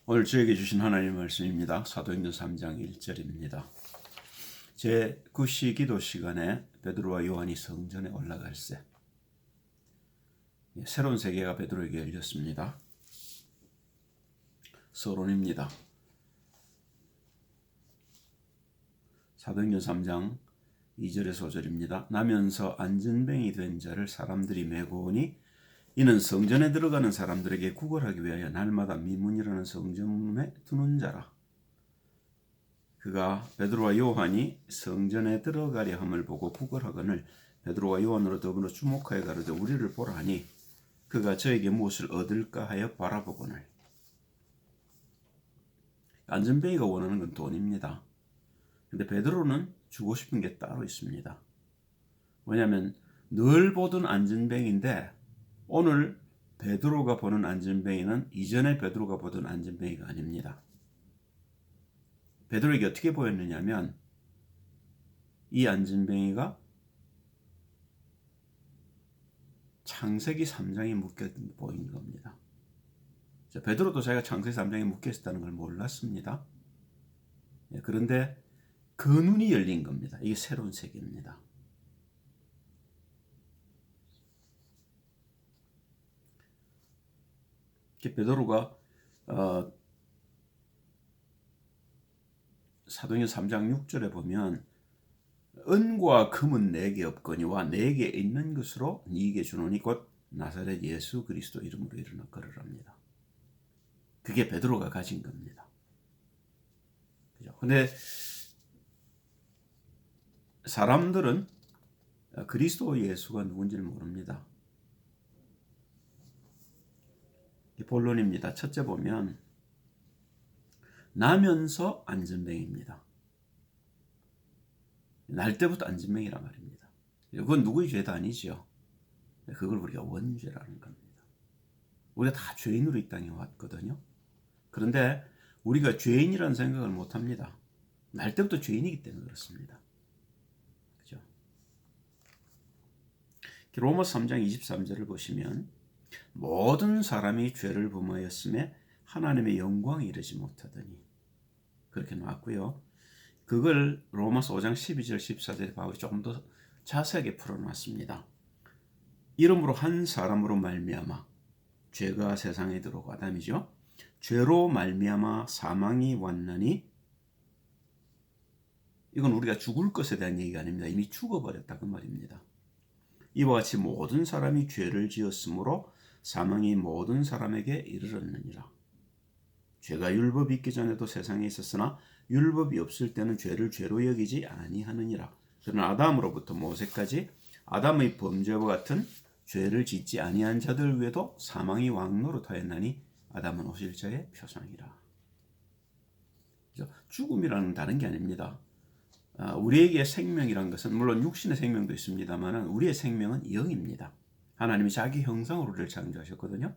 오늘 저에게 주신 하나님의 말씀입니다. 사도행전 3장 1절입니다. 제9시 기도 시간에 베드로와 요한이 성전에 올라갈새 새로운 세계가 베드로에게 열렸습니다. 서론입니다. 사도행전 3장 2절에서 5절입니다. 나면서 안전뱅이 된 자를 사람들이 메고 오니 이는 성전에 들어가는 사람들에게 구걸하기 위하여 날마다 미문이라는 성전문에 두는 자라. 그가 베드로와 요한이 성전에 들어가려 함을 보고 구걸하거늘 베드로와 요한으로 더불어 주목하여 가로되 우리를 보라 하니 그가 저에게 무엇을 얻을까 하여 바라보거늘. 안전뱅이가 원하는 건 돈입니다. 근데 베드로는 주고 싶은 게 따로 있습니다. 뭐냐면 늘 보던 안전뱅이인데 오늘 베드로가 보는 안전뱅이는 이전에 베드로가 보던 안전뱅이가 아닙니다. 베드로에게 어떻게 보였느냐면 이 안전뱅이가 창세기 3장에 묶여 보인 겁니다. 베드로도 자기가 창세기 3장에 묶여 있었다는 걸 몰랐습니다. 그런데 그 눈이 열린 겁니다. 이게 새로운 세계입니다. 베드로가 사도행전 3장 6절에 보면 은과 금은 내게 없거니와 내게 있는 것으로 네게 주노니 곧 나사렛 예수 그리스도 이름으로 일어나 걸으랍니다. 그게 베드로가 가진 겁니다. 그런데 사람들은 그리스도 예수가 누군지를 모릅니다. 본론입니다. 첫째 보면 나면서 안전뱅이입니다. 날 때부터 안전뱅이란 말입니다. 그건 누구의 죄도 아니죠. 그걸 우리가 원죄라는 겁니다. 우리가 다 죄인으로 이 땅에 왔거든요. 그런데 우리가 죄인이라는 생각을 못합니다. 날 때부터 죄인이기 때문에 그렇습니다. 그죠? 로마서 3장 23절을 보시면 모든 사람이 죄를 범하였음에 하나님의 영광에 이르지 못하더니 그렇게 나왔고요. 그걸 로마서 5장 12절 14절에 바울이 조금 더 자세하게 풀어놨습니다. 이러므로 한 사람으로 말미암아 죄가 세상에 들어오고 아담이죠. 죄로 말미암아 사망이 왔나니 이건 우리가 죽을 것에 대한 얘기가 아닙니다. 이미 죽어버렸다 그 말입니다. 이와 같이 모든 사람이 죄를 지었으므로 사망이 모든 사람에게 이르렀느니라. 죄가 율법이 있기 전에도 세상에 있었으나 율법이 없을 때는 죄를 죄로 여기지 아니하느니라. 그러나 아담으로부터 모세까지 아담의 범죄와 같은 죄를 짓지 아니한 자들 외에도 사망이 왕노릇하였나니 아담은 오실자의 표상이라. 죽음이라는 다른 게 아닙니다. 우리에게 생명이란 것은 물론 육신의 생명도 있습니다만 우리의 생명은 영입니다. 하나님이 자기 형상으로 우리를 창조하셨거든요.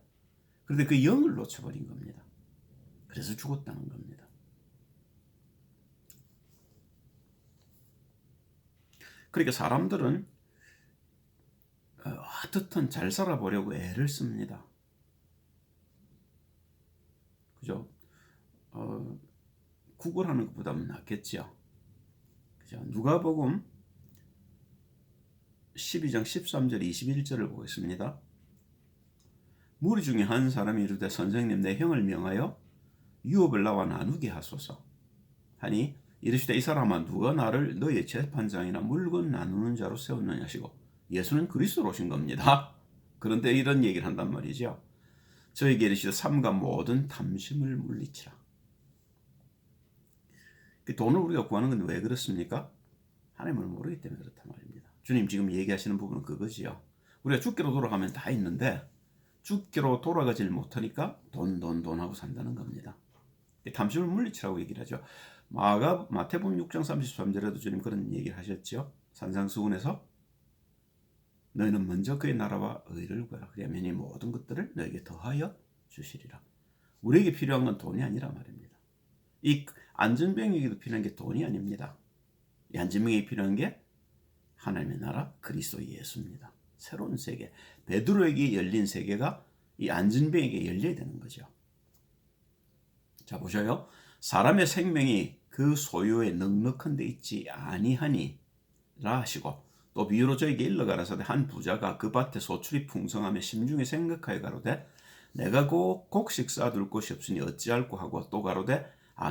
그런데 그 영을 놓쳐버린 겁니다. 그래서 죽었다는 겁니다. 그러니까 사람들은 어떻든 잘 살아보려고 애를 씁니다. 그죠? 구걸하는 것보다는 낫겠죠. 그죠? 누가복음 12장 13절 21절을 보겠습니다. 무리 중에 한 사람이 이르되 선생님 내 형을 명하여 유업을 나와 나누게 하소서 하니 이르시되 이 사람아 누가 나를 너의 재판장이나 물건 나누는 자로 세웠느냐 하시고 예수는 그리스도로 오신 겁니다. 그런데 이런 얘기를 한단 말이죠. 저에게 이르시되 삼가 모든 탐심을 물리치라. 돈을 우리가 구하는 건 왜 그렇습니까? 하나님을 모르기 때문에 그렇단 말입니다. 주님 지금 얘기하시는 부분은 그거지요. 우리가 죽기로 돌아가면 다 있는데 죽기로 돌아가질 못하니까 돈 하고 산다는 겁니다. 탐심을 물리치라고 얘기를 하죠. 마태복음 6장 33절에도 주님 그런 얘기를 하셨죠. 산상수훈에서 너희는 먼저 그의 나라와 의를 구하라. 그러면 이 모든 것들을 너에게 더하여 주시리라. 우리에게 필요한 건 돈이 아니라 말입니다. 이 안전병에게도 필요한 게 돈이 아닙니다. 이 안전병에게 필요한 게 하나님의 나라 그리스도 예수입니다. 새로운 세계, 베드로에게 열린 세계가 이 안전병에게 열려야 되는 거죠. 자 보셔요. 사람의 생명이 그 소유에 넉넉한 데 있지 아니하니 라 하시고, 또 비유로 저에게 일러가라사대 한 부자가 그 밭에 소출이 풍성하며 심중에 생각하여 가로되 내가 곧 곡식 쌓아둘 곳이 없으니 어찌할꼬 하고, 또 가로되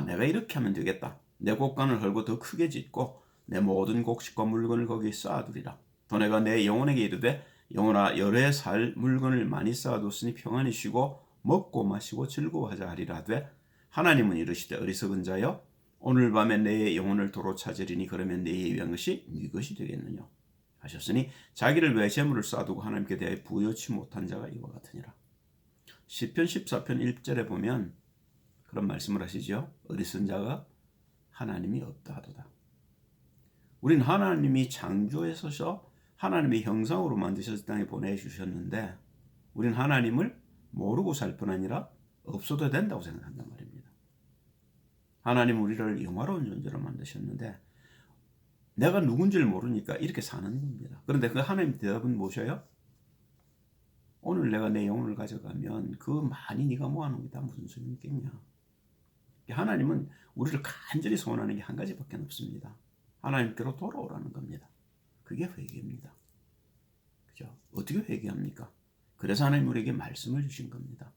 내가 이렇게 하면 되겠다. 내 곡간을 헐고 더 크게 짓고 내 모든 곡식과 물건을 거기에 쌓아두리라. 또 내가 내 영혼에게 이르되 영혼아 여러 해 살 물건을 많이 쌓아뒀으니 평안히 쉬고 먹고 마시고 즐거워하자 하리라 하되, 하나님은 이르시되 어리석은 자여 오늘 밤에 내 영혼을 도로 찾으리니 그러면 내게 위한 것이 네 것이 되겠느냐 하셨으니 자기를 위해 재물을 쌓아두고 하나님께 대하여 부여치 못한 자가 이와 같으니라. 시편 14편 1절에 보면 그런 말씀을 하시죠. 어리석은 자가 하나님이 없다 하도다. 우린 하나님이 창조하셔서 하나님의 형상으로 만드셔서 땅에 보내주셨는데 우린 하나님을 모르고 살 뿐 아니라 없어도 된다고 생각한단 말입니다. 하나님 우리를 영화로운 존재로 만드셨는데 내가 누군지를 모르니까 이렇게 사는 겁니다. 그런데 그 하나님 대답은 뭐셔요? 오늘 내가 내 영혼을 가져가면 그 많이 네가 모아놓은 게 다 무슨 소용이 있겠냐. 하나님은 우리를 간절히 소원하는 게 한 가지밖에 없습니다. 하나님께로 돌아오라는 겁니다. 그게 회개입니다. 그죠? 어떻게 회개합니까? 그래서 하나님 우리에게 말씀을 주신 겁니다.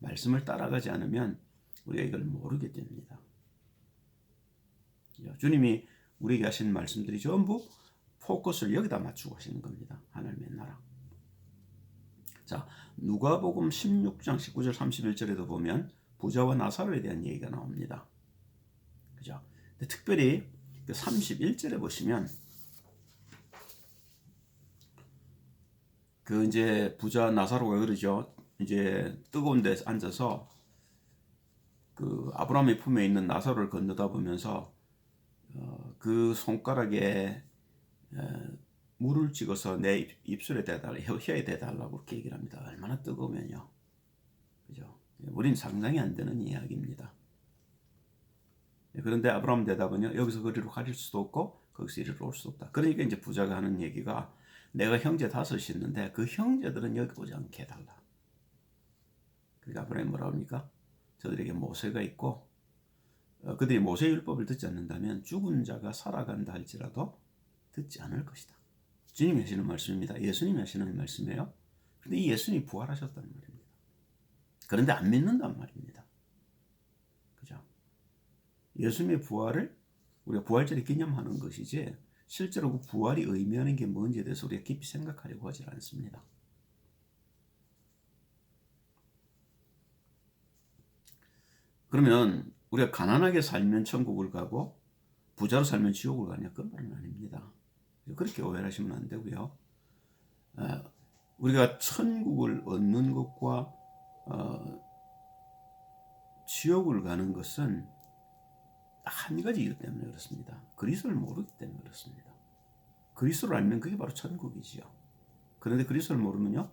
말씀을 따라가지 않으면 우리가 이걸 모르게 됩니다. 주님이 우리에게 하신 말씀들이 전부 포커스를 여기다 맞추고 하시는 겁니다. 하나님의 나라. 자, 누가복음 16장 19절 31절에도 보면 부자와 나사로에 대한 얘기가 나옵니다. 그죠? 근데 특별히 31절에 보시면 그 이제 부자 나사로가 그러죠. 이제 뜨거운 데 앉아서 그 아브라함의 품에 있는 나사로를 건너다 보면서 그 손가락에 물을 찍어서 내 입술에 대달라, 혀에 대달라고 그렇게 얘기를 합니다. 얼마나 뜨거우면요. 그죠? 우린 상상이 안 되는 이야기입니다. 그런데 아브라함 대답은요, 여기서 그리로 가릴 수도 없고 거기서 이리로 올 수도 없다. 그러니까 이제 부자가 하는 얘기가 내가 형제 5이 있는데 그 형제들은 여기 오지 않게 해달라. 그러니까 아브라함이 뭐라 합니까? 저들에게 모세가 있고 그들이 모세의 율법을 듣지 않는다면 죽은 자가 살아간다 할지라도 듣지 않을 것이다. 주님이 하시는 말씀입니다. 예수님이 하시는 말씀이에요. 그런데 이 예수님이 부활하셨다는 말입니다. 그런데 안 믿는단 말입니다. 그죠? 예수님의 부활을 우리가 부활절에 기념하는 것이지 실제로 그 부활이 의미하는 게 뭔지에 대해서 우리가 깊이 생각하려고 하지 않습니다. 그러면 우리가 가난하게 살면 천국을 가고 부자로 살면 지옥을 가냐? 그 말은 아닙니다. 그렇게 오해를 하시면 안 되고요. 우리가 천국을 얻는 것과 지옥을 가는 것은 한 가지 이유 때문에 그렇습니다. 그리스도를 모르기 때문에 그렇습니다. 그리스도를 알면 그게 바로 천국이지요. 그런데 그리스도를 모르면요,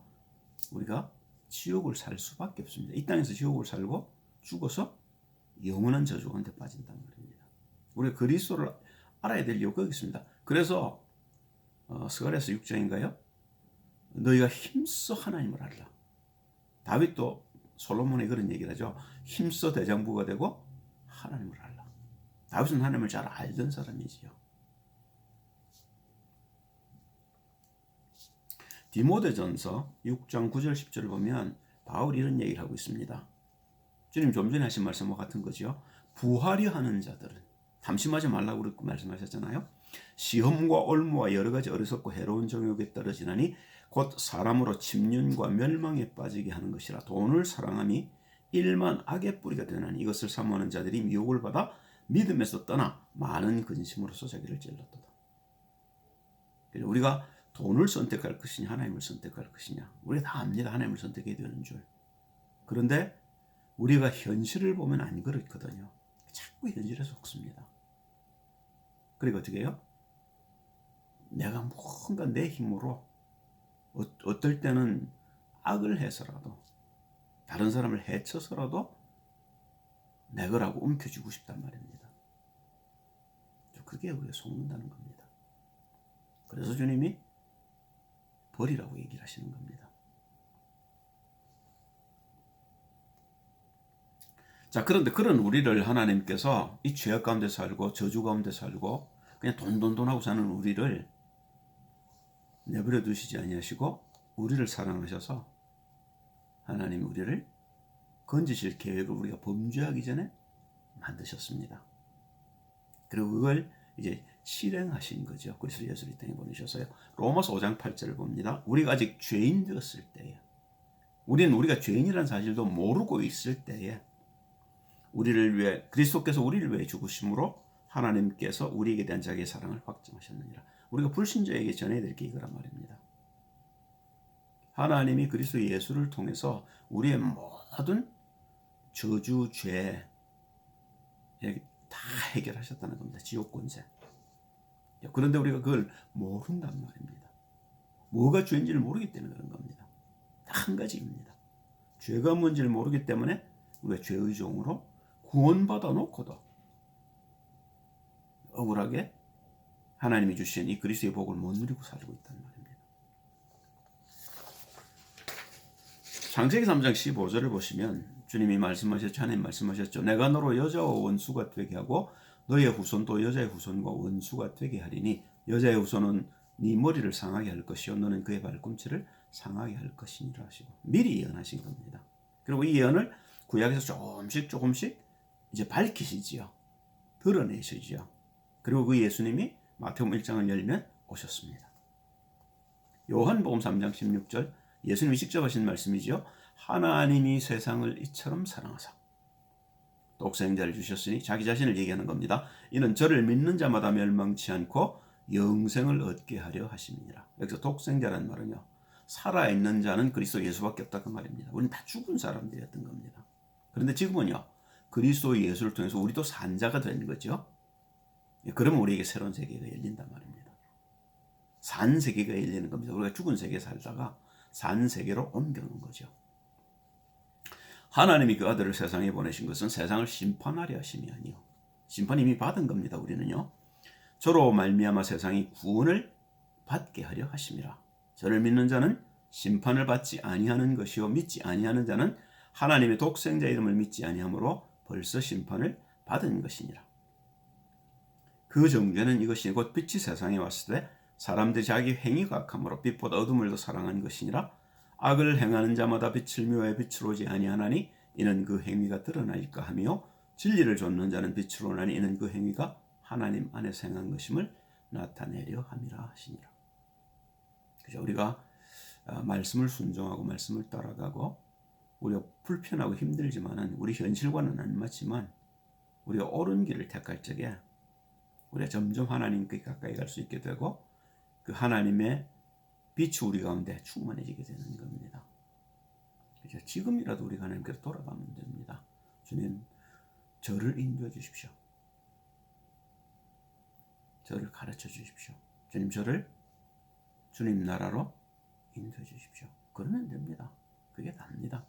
우리가 지옥을 살 수밖에 없습니다. 이 땅에서 지옥을 살고 죽어서 영원한 저주 가운데 빠진단 말입니다. 우리가 그리스도를 알아야 될 이유가 있습니다. 그래서 스가랴서 6장인가요? 너희가 힘써 하나님을 알라. 다윗도 솔로몬의 그런 얘기를 하죠. 힘써 대장부가 되고 하나님을 알라. 다윗은 하나님을 잘 알던 사람이지요. 디모데전서 6장 9절 10절을 보면 바울이 이런 얘기를 하고 있습니다. 주님 좀 전에 하신 말씀과 같은 거죠. 부하려 하는 자들은 탐심하지 말라고 그렇게 말씀하셨잖아요. 시험과 올무와 여러 가지 어리석고 해로운 정욕에 떨어지나니 곧 사람으로 침륜과 멸망에 빠지게 하는 것이라. 돈을 사랑함이 일만 악의 뿌리가 되나니 이것을 사모하는 자들이 미혹을 받아 믿음에서 떠나 많은 근심으로서 자기를 찔렀도다. 우리가 돈을 선택할 것이냐 하나님을 선택할 것이냐, 우리가 다 압니다. 하나님을 선택해야 되는 줄. 그런데 우리가 현실을 보면 안 그렇거든요. 자꾸 현실에 속습니다. 그리고 어떻게 해요? 내가 뭔가 내 힘으로 어떨 때는 악을 해서라도 다른 사람을 해쳐서라도 내 거라고 움켜쥐고 싶단 말입니다. 그게 우리가 속는다는 겁니다. 그래서 주님이 버리라고 얘기를 하시는 겁니다. 자, 그런데 그런 우리를 하나님께서 이 죄악 가운데 살고 저주 가운데 살고 그냥 돈 하고 사는 우리를 내버려 두시지 아니하시고 우리를 사랑하셔서 하나님 우리를 건지실 계획을 우리가 범죄하기 전에 만드셨습니다. 그리고 그걸 이제 실행하신 거죠. 그래서 예수를 이 땅에 보내셔서요. 로마서 5장 8절을 봅니다. 우리가 아직 죄인 되었을 때에, 우리는 우리가 죄인이라는 사실도 모르고 있을 때에 우리를 위해, 그리스도께서 우리를 위해 죽으심으로 하나님께서 우리에게 대한 자기의 사랑을 확증하셨느니라. 우리가 불신자에게 전해야 될 게 이거란 말입니다. 하나님이 그리스도 예수를 통해서 우리의 모든 저주, 죄 다 해결하셨다는 겁니다. 지옥 권세. 그런데 우리가 그걸 모른단 말입니다. 뭐가 죄인지를 모르기 때문에 그런 겁니다. 딱 한 가지입니다. 죄가 뭔지를 모르기 때문에 우리가 죄의 종으로 구원받아 놓고도 억울하게 하나님이 주신 이 그리스도의 복을 못 누리고 살고 있단 말입니다. 창세기 3장 15절을 보시면 주님이 말씀하셨죠. 하나님 말씀하셨죠. 내가 너로 여자와 원수가 되게 하고 너의 후손도 여자의 후손과 원수가 되게 하리니 여자의 후손은 네 머리를 상하게 할 것이요 너는 그의 발꿈치를 상하게 할 것이니라 하시고 미리 예언하신 겁니다. 그리고 이 예언을 구약에서 조금씩 이제 밝히시지요. 드러내시지요. 그리고 그 예수님이 마태복음 1장을 열면 오셨습니다. 요한복음 3장 16절 예수님이 직접 하신 말씀이죠. 하나님이 세상을 이처럼 사랑하사 독생자를 주셨으니 자기 자신을 얘기하는 겁니다. 이는 저를 믿는 자마다 멸망치 않고 영생을 얻게 하려 하심이니라. 여기서 독생자라는 말은요. 살아있는 자는 그리스도 예수밖에 없다 그 말입니다. 우리는 다 죽은 사람들이었던 겁니다. 그런데 지금은요. 그리스도 예수를 통해서 우리도 산 자가 된 거죠. 그러면 우리에게 새로운 세계가 열린단 말입니다. 산 세계가 열리는 겁니다. 우리가 죽은 세계에 살다가 산 세계로 옮겨놓은 거죠. 하나님이 그 아들을 세상에 보내신 것은 세상을 심판하려 하심이 아니요. 심판 이미 받은 겁니다. 우리는요. 저로 말미암아 세상이 구원을 받게 하려 하심이라. 저를 믿는 자는 심판을 받지 아니하는 것이요 믿지 아니하는 자는 하나님의 독생자 이름을 믿지 아니하므로 벌써 심판을 받은 것이니라. 그 정죄는 이것이 곧 빛이 세상에 왔을 때 사람들이 자기 행위가 악함으로 빛보다 어둠을 더 사랑한 것이니라. 악을 행하는 자마다 빛을 미워해 빛으로 오지 아니하나니 이는 그 행위가 드러날까 하며 진리를 좇는 자는 빛으로 오나니 이는 그 행위가 하나님 안에서 행한 것임을 나타내려 함이라 하시니라. 그죠? 우리가 말씀을 순종하고 말씀을 따라가고 우리가 불편하고 힘들지만은 우리 현실과는 안 맞지만 우리가 옳은 길을 택할 적에 우리가 점점 하나님께 가까이 갈 수 있게 되고 그 하나님의 빛이 우리 가운데 충만해지게 되는 겁니다. 그죠? 지금이라도 우리가 하나님께로 돌아가면 됩니다. 주님, 저를 인도해 주십시오. 저를 가르쳐 주십시오. 주님, 저를 주님 나라로 인도해 주십시오. 그러면 됩니다. 그게 답니다.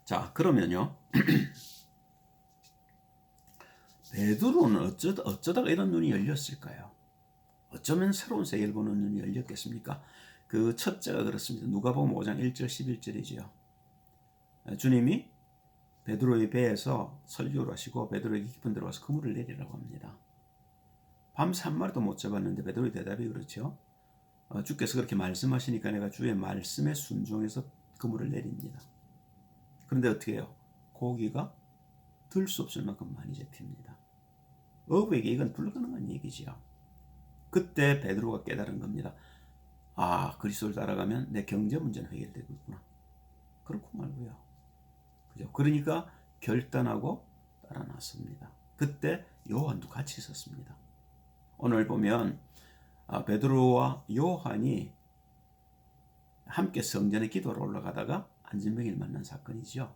자, 그러면요. 베드로는 어쩌다가 이런 눈이 열렸을까요? 어쩌면 새로운 세계를 보는 눈이 열렸겠습니까? 그 첫째가 그렇습니다. 누가복음 5장 1절 11절이지요. 주님이 베드로의 배에서 설교를 하시고 베드로에게 깊은 데로 와서 그물을 내리라고 합니다. 밤새 한 마리도 못 잡았는데 베드로의 대답이 그렇죠. 주께서 그렇게 말씀하시니까 내가 주의 말씀에 순종해서 그물을 내립니다. 그런데 어떻게 해요? 고기가 들 수 없을 만큼 많이 잡힙니다. 어부에게 이건 불가능한 얘기지요. 그때 베드로가 깨달은 겁니다. 아, 그리스도를 따라가면 내 경제 문제는 해결되고 있구나. 그렇고 말고요. 그죠? 그러니까 결단하고 따라 나섭니다. 그때 요한도 같이 있었습니다. 오늘 보면 베드로와 요한이 함께 성전에 기도로 올라가다가 안진뱅이를 만난 사건이죠.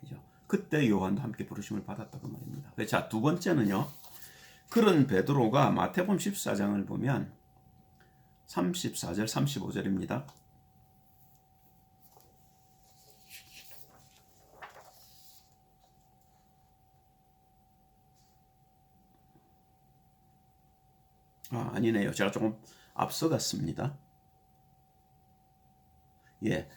그죠? 그때 요한도 함께 부르심을 받았다고 말입니다. 자, 두 번째는요. 그런 베드로가 마태복음 14장을 보면 34절 35절입니다. 아니네요. 제가 조금 앞서갔습니다. 예.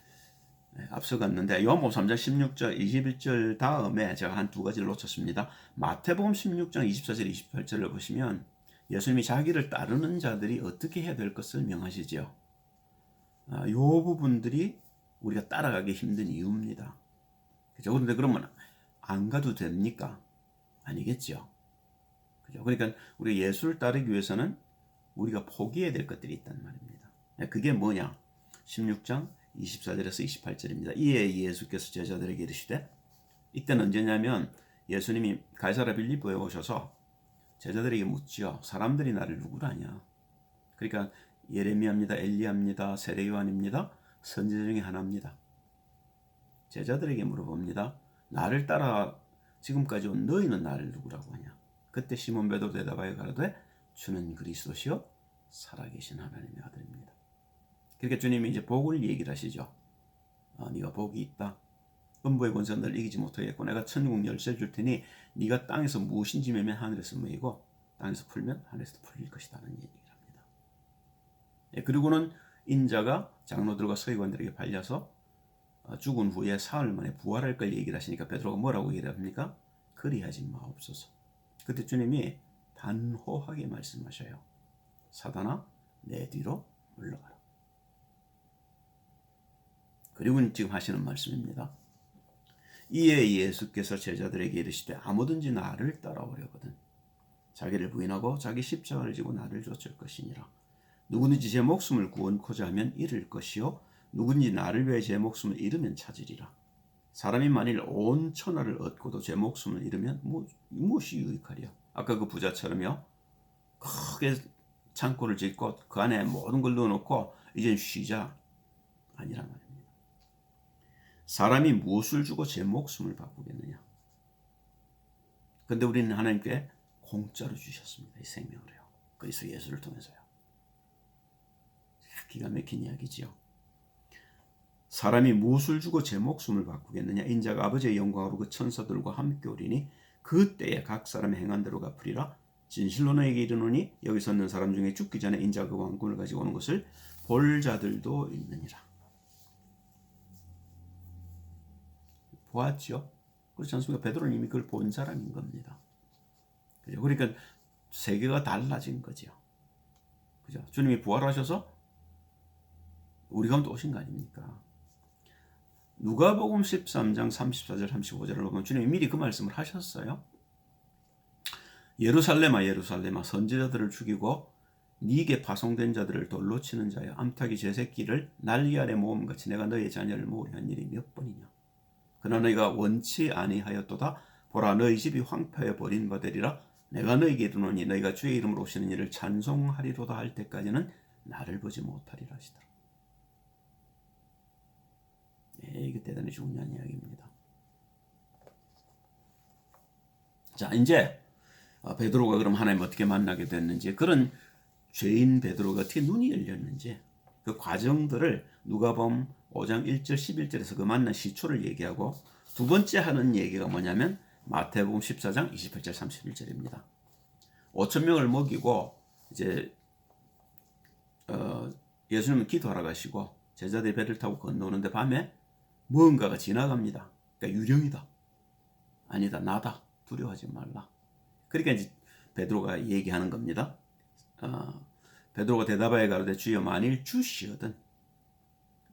앞서갔는데 요한복음 3장 16절 21절 다음에 제가 한 두 가지를 놓쳤습니다. 마태복음 16장 24절 28절을 보시면 예수님이 자기를 따르는 자들이 어떻게 해야 될 것을 명하시죠. 이 부분들이 우리가 따라가기 힘든 이유입니다. 그죠? 그런데 그러면 안 가도 됩니까? 아니겠죠. 그죠? 그러니까 우리가 예수를 따르기 위해서는 우리가 포기해야 될 것들이 있단 말입니다. 그게 뭐냐? 16장 24절에서 28절입니다. 이에 예수께서 제자들에게 이르시되, 이때는 언제냐면 예수님이 가이사랴 빌립보에 오셔서 제자들에게 묻지요. 사람들이 나를 누구라냐? 그러니까 예레미야입니다, 엘리야입니다, 세례 요한입니다, 선지자 중에 하나입니다. 제자들에게 물어봅니다. 나를 따라 지금까지 온 너희는 나를 누구라고 하냐? 그때 시몬 베드로 대답하여 가로되 주는 그리스도시요 살아계신 하나님의 아들입니다. 그러니까 주님이 이제 복을 얘기를 하시죠. 네가 복이 있다. 음부의 권세가 널 이기지 못하겠고 내가 천국 열쇠 줄 테니 네가 땅에서 무엇인지 매면 하늘에서 매이고 땅에서 풀면 하늘에서 풀릴 것이다는 얘기를 합니다. 그리고는 인자가 장로들과 서기관들에게 발려서 죽은 후에 사흘 만에 부활할 걸 얘기를 하시니까 베드로가 뭐라고 얘기를 합니까? 그리하지 마옵소서. 그때 주님이 단호하게 말씀하셔요. 사단아 내 뒤로 물러가라. 그리고 지금 하시는 말씀입니다. 이에 예수께서 제자들에게 이르시되 아무든지 나를 따라오려거든 자기를 부인하고 자기 십자가를 지고 나를 쫓을 것이니라. 누구든지 제 목숨을 구원코자 하면 잃을 것이요 누구든지 나를 위해 제 목숨을 잃으면 찾으리라. 사람이 만일 온 천하를 얻고도 제 목숨을 잃으면 무엇이 유익하리요? 아까 그 부자처럼요. 크게 창고를 짓고 그 안에 모든 걸 넣어놓고 이젠 쉬자. 아니란 말입니다. 사람이 무엇을 주고 제 목숨을 바꾸겠느냐? 근데 우리는 하나님께 공짜로 주셨습니다. 이 생명을요. 그리스도 예수를 통해서요. 기가 막힌 이야기지요. 사람이 무엇을 주고 제 목숨을 바꾸겠느냐? 인자가 아버지의 영광으로 그 천사들과 함께 오리니 그때에 각 사람의 행한 대로 갚으리라. 진실로 너에게 이르노니 여기 서 있는 사람 중에 죽기 전에 인자가 그 왕권을 가지고 오는 것을 볼 자들도 있느니라. 보았죠? 그렇지 않습니까? 베드로는 이미 그걸 본 사람인 겁니다. 그죠? 그러니까 세계가 달라진 거죠. 그죠? 주님이 부활하셔서 우리 가운데 오신 거 아닙니까? 누가복음 13장 34절 35절을 보면 주님이 미리 그 말씀을 하셨어요. 예루살렘아 예루살렘아 선지자들을 죽이고 네게 파송된 자들을 돌로 치는 자여 암탉이 제 새끼를 날개 아래 모음같이 내가 너의 자녀를 모으려 한 일이 몇 번이냐. 그러나 너희가 원치 아니하였도다. 보라 너희 집이 황폐하여 버림받으리라. 내가 너희에게 이르노니 너희가 주의 이름으로 오시는 일을 찬송하리로다 할 때까지는 나를 보지 못하리라 하시더라. 이게 대단히 중요한 이야기입니다. 자, 이제 베드로가 그럼 하나님 어떻게 만나게 됐는지, 그런 죄인 베드로가 어떻게 눈이 열렸는지 그 과정들을 누가복음 5장 1절 11절에서 그 만난 시초를 얘기하고, 두 번째 하는 얘기가 뭐냐면 마태복음 14장 28절 31절입니다. 5,000명을 먹이고 이제 예수님은 기도하러 가시고 제자들이 배를 타고 건너오는데 밤에 무언가가 지나갑니다. 그러니까 유령이다. 아니다. 나다. 두려워하지 말라. 그러니까 이제 베드로가 얘기하는 겁니다. 베드로가 대답하여 가로되 주여 만일 주시거든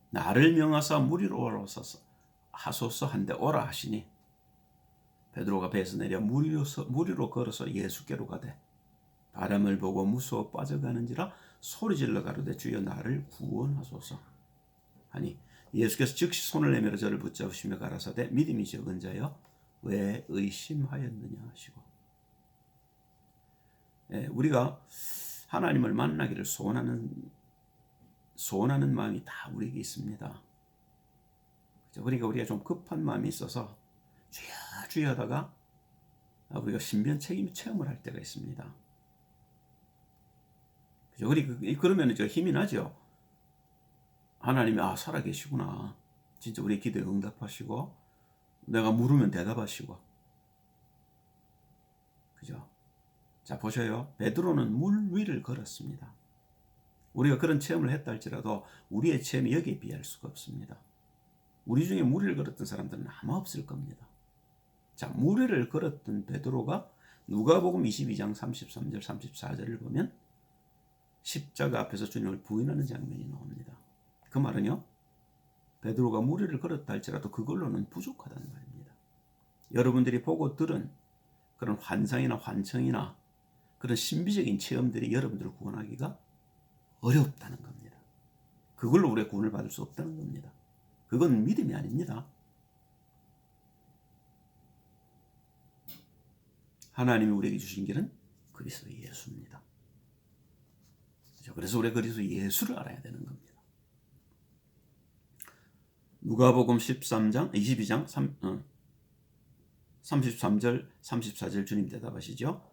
나를 명하사 무리로 오소서 하소서 한데 오라 하시니 베드로가 배에서 내려 무리로 걸어서 예수께로 가되 바람을 보고 무서워 빠져가는지라 소리질러 가로되 주여 나를 구원하소서 하니 예수께서 즉시 손을 내밀어 저를 붙잡으시며 가라사대 믿음이 적은 자여 왜 의심하였느냐 하시고. 우리가 하나님을 만나기를 소원하는 마음이 다 우리에게 있습니다. 그러니까 우리가 좀 급한 마음이 있어서 주여 주여 하다가 우리가 신비한 체험을 할 때가 있습니다. 그러면 이제 힘이 나죠. 하나님이 살아계시구나. 진짜 우리 기도에 응답하시고 내가 물으면 대답하시고. 그죠? 자, 보셔요. 베드로는 물 위를 걸었습니다. 우리가 그런 체험을 했다 할지라도 우리의 체험이 여기에 비할 수가 없습니다. 우리 중에 무리를 걸었던 사람들은 아마 없을 겁니다. 자, 무리를 걸었던 베드로가 누가복음 22장 33절 34절을 보면 십자가 앞에서 주님을 부인하는 장면이 나옵니다. 그 말은요, 베드로가 무리를 걸었다 할지라도 그걸로는 부족하다는 말입니다. 여러분들이 보고 들은 그런 환상이나 환청이나 그런 신비적인 체험들이 여러분들을 구원하기가 어렵다는 겁니다. 그걸로 우리가 구원을 받을 수 없다는 겁니다. 그건 믿음이 아닙니다. 하나님이 우리에게 주신 길은 그리스도 예수입니다. 그래서 우리가 그리스도 예수를 알아야 되는 겁니다. 누가복음 13장 22장 33절 34절 주님 대답하시죠.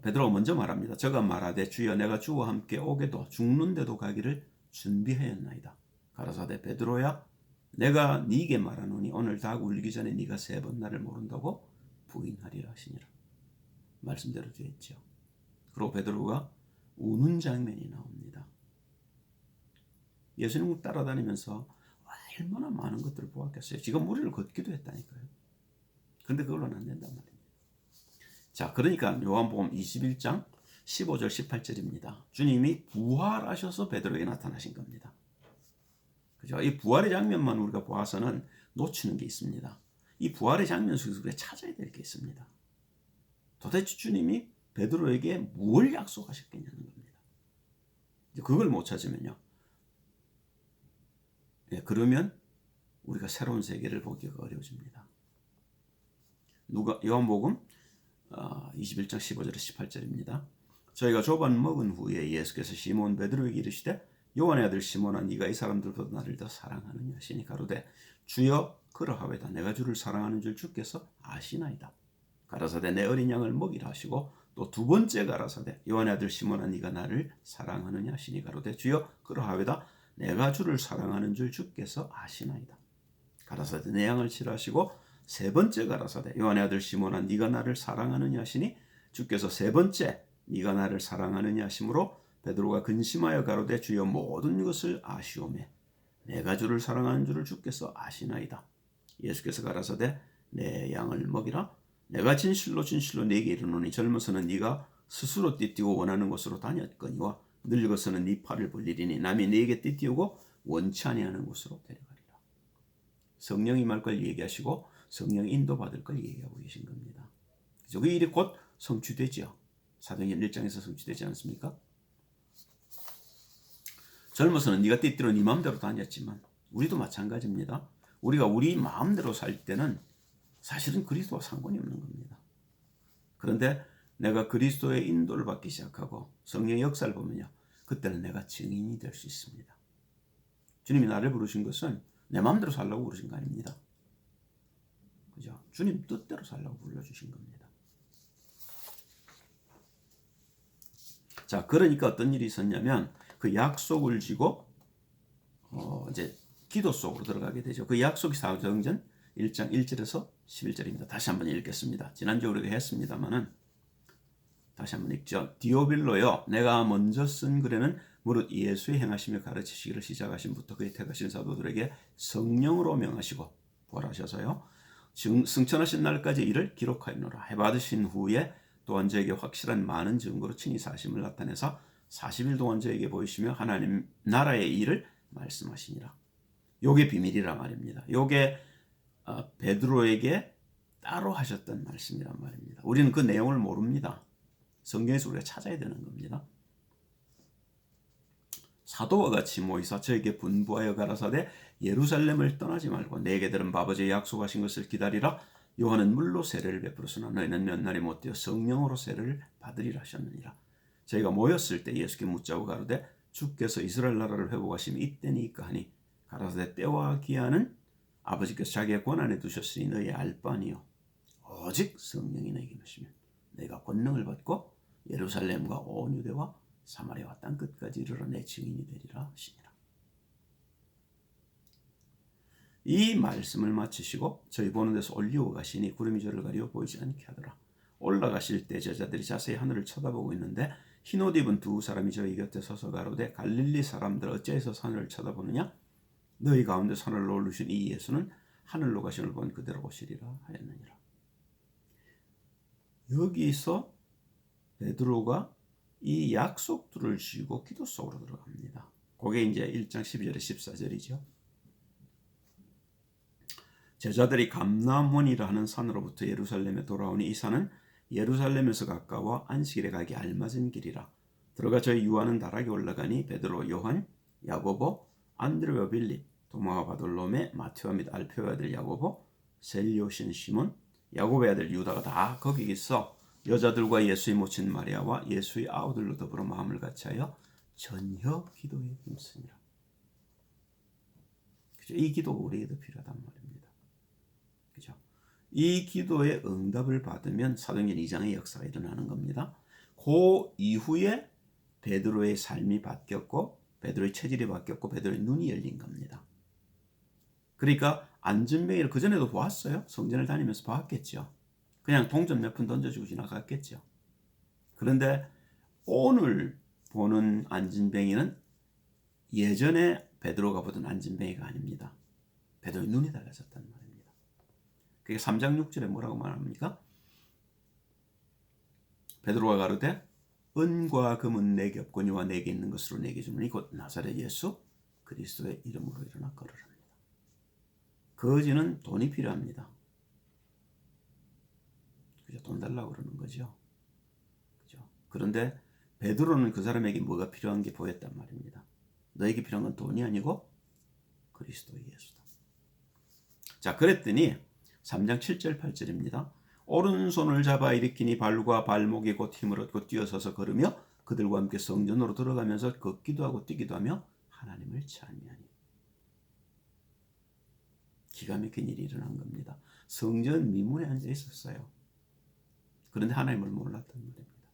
베드로가 먼저 말합니다. 저가 말하되 주여 내가 주와 함께 오게도 죽는데도 가기를 준비하였나이다. 가라사대 베드로야 내가 네게 말하노니 오늘 닭 울기 전에 네가 3번 나를 모른다고 부인하리라 하시니라. 말씀대로 되었죠. 그리고 베드로가 우는 장면이 나옵니다. 예수님을 따라다니면서 얼마나 많은 것들을 보았겠어요. 지금 무리를 걷기도 했다니까요. 그런데 그걸로는 안 된단 말입니다. 자, 그러니까 요한복음 21장 15절 18절입니다. 주님이 부활하셔서 베드로에게 나타나신 겁니다. 그죠? 이 부활의 장면만 우리가 보아서는 놓치는 게 있습니다. 이 부활의 장면 속에서 우리가 찾아야 될 게 있습니다. 도대체 주님이 베드로에게 무엇을 약속하셨겠냐는 겁니다. 그걸 못 찾으면요. 그러면 우리가 새로운 세계를 보기가 어려워집니다. 요한복음 21장 15절에서 18절입니다. 저희가 조반 먹은 후에 예수께서 시몬 베드로에게 이르시되 요한의 아들 시몬아 네가 이 사람들보다 나를 더 사랑하느냐 하시니 가로되 주여 그러하외다 내가 주를 사랑하는 줄 주께서 아시나이다. 가라사대 내 어린 양을 먹이라 하시고 또 두 번째 가라사대 요한의 아들 시몬아 네가 나를 사랑하느냐 하시니 가로되 주여 그러하외다 내가 주를 사랑하는 줄 주께서 아시나이다. 가라사대 내 양을 치라 하시고 세 번째 가라사대 요한의 아들 시몬아 네가 나를 사랑하느냐 하시니 주께서 세 번째 네가 나를 사랑하느냐 하심으로 베드로가 근심하여 가로되 주여 모든 것을 아시오매 내가 주를 사랑하는 줄을 주께서 아시나이다. 예수께서 가라사대 내 양을 먹이라 내가 진실로 진실로 네게 이르노니 젊어서는 네가 스스로 띠띠고 원하는 곳으로 다녔거니와 늙어서는 네 팔을 벌리리니 남이 네게 띠띠우고 원치 아니하는 곳으로 데려가리라. 성령이 말 걸 얘기하시고 성령 인도받을 걸 얘기하고 계신 겁니다. 그 일이 곧 성취되죠. 사도행전 1장에서 성취되지 않습니까? 젊어서는 네가 띠띠로 네 마음대로 다녔지만 우리도 마찬가지입니다. 우리가 우리 마음대로 살 때는 사실은 그리스도와 상관이 없는 겁니다. 그런데 내가 그리스도의 인도를 받기 시작하고 성령의 역사를 보면요. 그때는 내가 증인이 될 수 있습니다. 주님이 나를 부르신 것은 내 마음대로 살라고 부르신 거 아닙니다. 그죠? 주님 뜻대로 살라고 불러주신 겁니다. 자, 그러니까 어떤 일이 있었냐면 그 약속을 지고 이제 기도 속으로 들어가게 되죠. 그 약속이 사도행전 1장 1절에서 11절입니다. 다시 한번 읽겠습니다. 지난주에 우리가 했습니다만은 다시 한번 읽죠. 디오빌로여 내가 먼저 쓴 글에는 무릇 예수의 행하시며 가르치시기를 시작하신부터 그의 택하신 사도들에게 성령으로 명하시고 부활하셔서요. 승천하신 날까지 이를 기록하였노라. 해받으신 후에 또한 저에게 확실한 많은 증거로 친히 사심을 나타내사 40일 동안 저에게 보이시며 하나님 나라의 일을 말씀하시니라. 요게 비밀이란 말입니다. 요게 베드로에게 따로 하셨던 말씀이란 말입니다. 우리는 그 내용을 모릅니다. 성경에서 우리가 찾아야 되는 겁니다. 사도와 같이 모이사 저에게 분부하여 가라사대 예루살렘을 떠나지 말고 내게 들은 아버지의 약속하신 것을 기다리라. 요한은 물로 세례를 베풀었으나 너희는 몇 날이 못되어 성령으로 세례를 받으리라 하셨느니라. 저희가 모였을 때 예수께 묻자고 가로되 주께서 이스라엘 나라를 회복하심이 이때니까 하니 가라사대 때와 기한은 아버지께서 자기의 권한에 두셨으니 너희 알 바 아니요 오직 성령이 너에게 임하시면 내가 권능을 받고 예루살렘과 온 유대와 사마리아와 땅 끝까지 이르러 내 증인이 되리라 하시니라. 이 말씀을 마치시고 저희 보는 데서 올리고 가시니 구름이 저를 가리워 보이지 않게 하더라. 올라가실 때 제자들이 자세히 하늘을 쳐다보고 있는데 흰옷 입은 두 사람이 저희 곁에 서서 가로되 갈릴리 사람들 어찌해서 하늘을 쳐다보느냐? 너희 가운데 하늘로 오르신 이 예수는 하늘로 가심을 본 그대로 오시리라 하였느니라. 여기서 베드로가 이 약속들을 쥐고 기도 속으로 들어갑니다. 그게 이제 1장 12절에 14절이죠. 제자들이 감람원이라 하는 산으로부터 예루살렘에 돌아오니 이 산은 예루살렘에서 가까워 안식일에 가기 알맞은 길이라. 들어가 저희 유하는 다락에 올라가니 베드로, 요한, 야고보, 안드레와 빌립, 도마와 바돌로메, 마테오와 및 알페오의 아들 야고보, 셀리오신 시몬, 야고보의 아들 유다가 다 거기 있어 여자들과 예수의 모친 마리아와 예수의 아우들로 더불어 마음을 같이하여 전혀 기도에 힘쓰니라. 그죠? 이 기도가 우리에게도 필요하단 말입니다. 그죠? 이 기도의 응답을 받으면 사도행전 2장의 역사가 일어나는 겁니다. 그 이후에 베드로의 삶이 바뀌었고 베드로의 체질이 바뀌었고 베드로의 눈이 열린 겁니다. 그러니까 안진뱅이를 그전에도 보았어요. 성전을 다니면서 봤겠죠. 그냥 동전 몇 푼 던져주고 지나갔겠죠. 그런데 오늘 보는 안진뱅이는 예전에 베드로가 보던 안진뱅이가 아닙니다. 베드로의 눈이 달라졌단 말입니다. 그게 3장 6절에 뭐라고 말합니까? 베드로가 가로되 은과 금은 내게 없거니와 내게 있는 것으로 내게 주노니 곧 나사렛 예수 그리스도의 이름으로 일어나 걸으랍니다. 거지는 돈이 필요합니다. 그죠? 돈 달라고 그러는 거죠. 그죠? 그런데 베드로는 그 사람에게 뭐가 필요한 게 보였단 말입니다. 너에게 필요한 건 돈이 아니고 그리스도의 예수다. 자, 그랬더니 3장 7절 8절입니다. 오른손을 잡아 일으키니 발과 발목이 곧 힘을 얻고 뛰어서서 걸으며 그들과 함께 성전으로 들어가면서 걷기도 하고 뛰기도 하며 하나님을 찬미하니. 기가 막힌 일이 일어난 겁니다. 성전 미문에 앉아 있었어요. 그런데 하나님을 몰랐단 말입니다.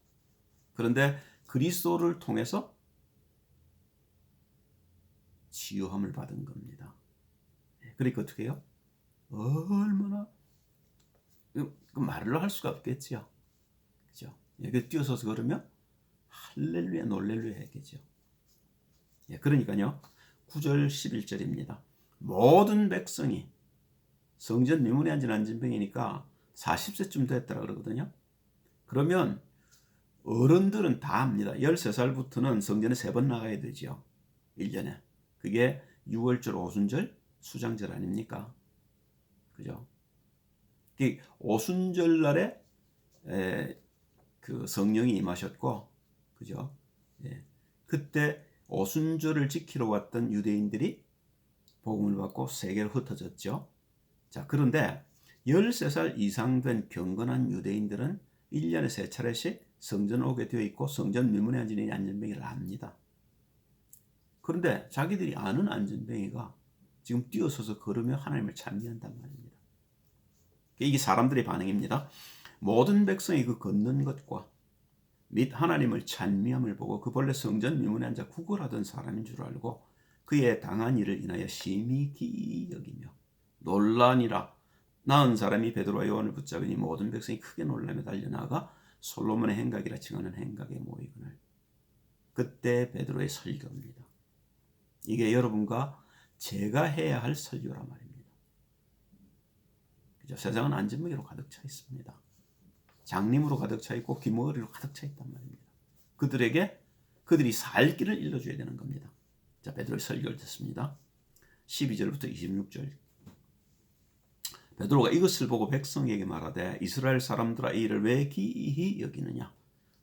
그런데 그리스도를 통해서 치유함을 받은 겁니다. 그러니까 어떻게 해요? 얼마나 말로 할 수가 없겠죠. 그죠? 여기 뛰어서서 걸으면 할렐루야 놀렐루야 했겠죠. 그러니까요. 9절 11절입니다. 모든 백성이 성전 미문에 앉은 안진뱅이니까 40세쯤 됐다라 그러거든요. 그러면 어른들은 다 합니다. 13살부터는 성전에 3번 나가야 되죠. 1년에. 그게 6월절, 오순절, 수장절 아닙니까? 그죠? 오순절 날에 그 성령이 임하셨고, 그죠? 그때 오순절을 지키러 왔던 유대인들이 복음을 받고 세계로 흩어졌죠. 자, 그런데 13살 이상 된 경건한 유대인들은 1년에 3차례씩 성전 오게 되어 있고 성전 미문에 앉은 안진뱅이를 압니다. 그런데 자기들이 아는 안진뱅이가 지금 뛰어서서 걸으며 하나님을 찬미한단 말입니다. 이게 사람들의 반응입니다. 모든 백성이 그 걷는 것과 및 하나님을 찬미함을 보고 그 본래 성전 미문에 앉아 구걸하던 사람인 줄 알고 그의 당한 일을 인하여 심히 기이 여기며 놀라니라. 나은 사람이 베드로와 요한을 붙잡으니 모든 백성이 크게 놀라며 달려나가 솔로몬의 행각이라 칭하는 행각에 모이거늘. 그때 베드로의 설교입니다. 이게 여러분과 제가 해야 할 설교라 말입니다. 그죠? 세상은 안진뱅이로 가득 차 있습니다. 장님으로 가득 차 있고 귀머거리로 가득 차 있단 말입니다. 그들에게 그들이 살 길을 일러줘야 되는 겁니다. 자, 베드로의 설교를 듣습니다. 12절부터 26절. 베드로가 이것을 보고 백성에게 말하되 이스라엘 사람들아 이 일을 왜 기이히 여기느냐?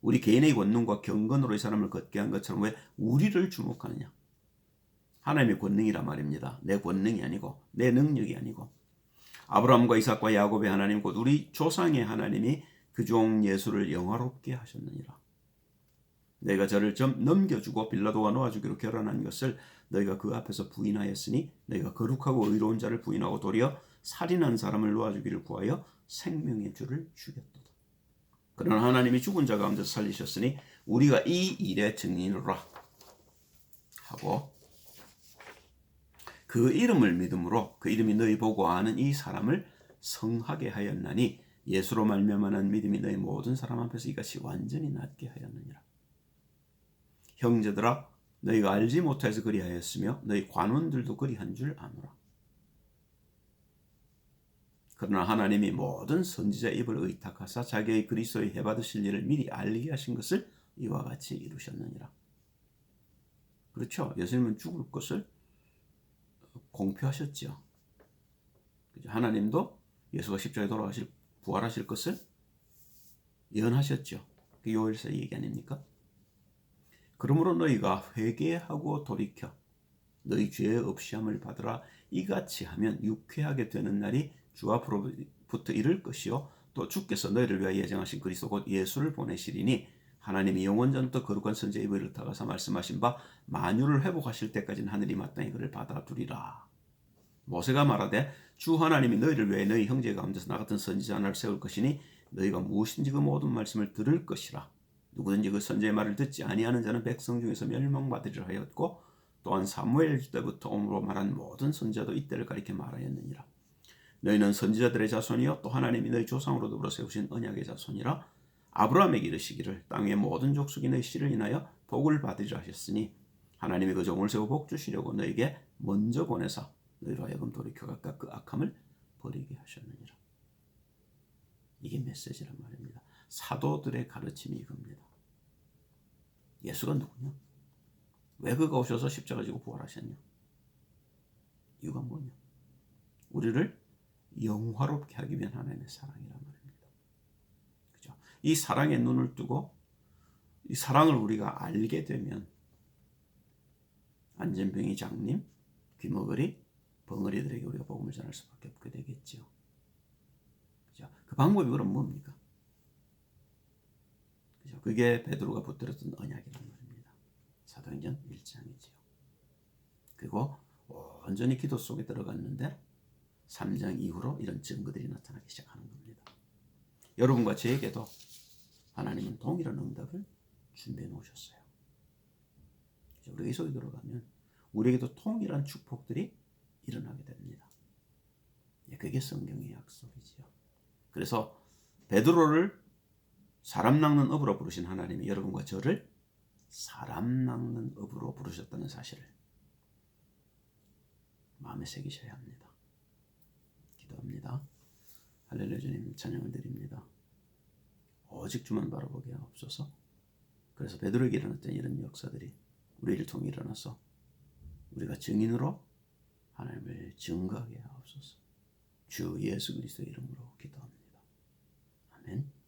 우리 개인의 권능과 경건으로 이 사람을 걷게 한 것처럼 왜 우리를 주목하느냐? 하나님의 권능이라 말입니다. 내 권능이 아니고 내 능력이 아니고 아브라함과 이삭과 야곱의 하나님 곧 우리 조상의 하나님이 그 종 예수를 영화롭게 하셨느니라. 내가 저를 좀 넘겨주고 빌라도가 놓아주기로 결혼한 것을 너희가 그 앞에서 부인하였으니 너희가 거룩하고 의로운 자를 부인하고 도리어 살인한 사람을 놓아주기를 구하여 생명의 주를 죽였도다. 그러나 하나님이 죽은 자 가운데서 살리셨으니 우리가 이 일의 증인이라 하고 그 이름을 믿음으로 그 이름이 너희 보고 아는 이 사람을 성하게 하였나니 예수로 말미암아 믿음이 너희 모든 사람 앞에서 이같이 완전히 낫게 하였느니라. 형제들아 너희가 알지 못해서 그리하였으며 너희 관원들도 그리한 줄 아노라. 그러나 하나님이 모든 선지자의 입을 의탁하사 자기의 그리스도의 해받으실 일을 미리 알게 하신 것을 이와 같이 이루셨느니라. 그렇죠. 예수님은 죽을 것을 공표하셨죠. 하나님도 예수가 십자가에 돌아가실 부활하실 것을 예언하셨죠. 그 요엘서 얘기 아닙니까? 그러므로 너희가 회개하고 돌이켜 너희 죄의 없이함을 받으라. 이같이 하면 유쾌하게 되는 날이 주 앞으로부터 이를 것이요 또 주께서 너희를 위하여 예정하신 그리스도 곧 예수를 보내시리니 하나님이 영원전부터 거룩한 선지자의 입을 의탁하사 말씀하신 바 만유를 회복하실 때까지는 하늘이 마땅히 그를 받아두리라. 모세가 말하되 주 하나님이 너희를 위해 너희 형제 가운데서 나 같은 선지자 하나를 세울 것이니 너희가 무엇인지 그 모든 말씀을 들을 것이라. 누구든지 그 선지자의 말을 듣지 아니하는 자는 백성 중에서 멸망받으리라 하였고 또한 사무엘 때부터 오므로 말한 모든 선지자도 이때를 가리켜 말하였느니라. 너희는 선지자들의 자손이요 또 하나님이 너희 조상으로 더불어 세우신 언약의 자손이라. 아브라함에게 이르시기를 땅의 모든 족속이 너희 씨를 인하여 복을 받으리라 하셨으니 하나님이 그 종을 세워 복 주시려고 너에게 먼저 보내사 너희로 하여금 돌이켜 각각 그 악함을 버리게 하셨느니라. 이게 메시지란 말입니다. 사도들의 가르침이 이겁니다. 예수가 누구냐? 왜 그가 오셔서 십자가 지고 부활하셨냐? 이유가 뭐냐? 우리를 영화롭게 하기 위한 하나님의 사랑이란 말입니다. 그죠? 이 사랑에 눈을 뜨고 이 사랑을 우리가 알게 되면 안전병이 장님, 귀머거리, 벙어리들에게 우리가 복음을 전할 수밖에 없게 되겠죠. 그죠? 그 방법이 그럼 뭡니까? 그죠? 그게 베드로가 붙들었던 언약이란 말입니다. 사도행전 1장이지요. 그리고 온전히 기도 속에 들어갔는데 3장 이후로 이런 증거들이 나타나기 시작하는 겁니다. 여러분과 저에게도 하나님은 동일한 응답을 준비해 놓으셨어요. 우리가 이 속에 들어가면 우리에게도 동일한 축복들이 일어나게 됩니다. 그게 성경의 약속이지요. 그래서 베드로를 사람 낚는 어부로 부르신 하나님이 여러분과 저를 사람 낚는 어부로 부르셨다는 사실을 마음에 새기셔야 합니다. 기도합니다. 할렐루야. 주님 찬양을 드립니다. 오직 주만 바라보게 하옵소서. 그래서 베드로에게 일어났던 이런 역사들이 우리를 통해 일어나서 우리가 증인으로 하나님을 증거하게 하옵소서. 주 예수 그리스도의 이름으로 기도합니다. 아멘.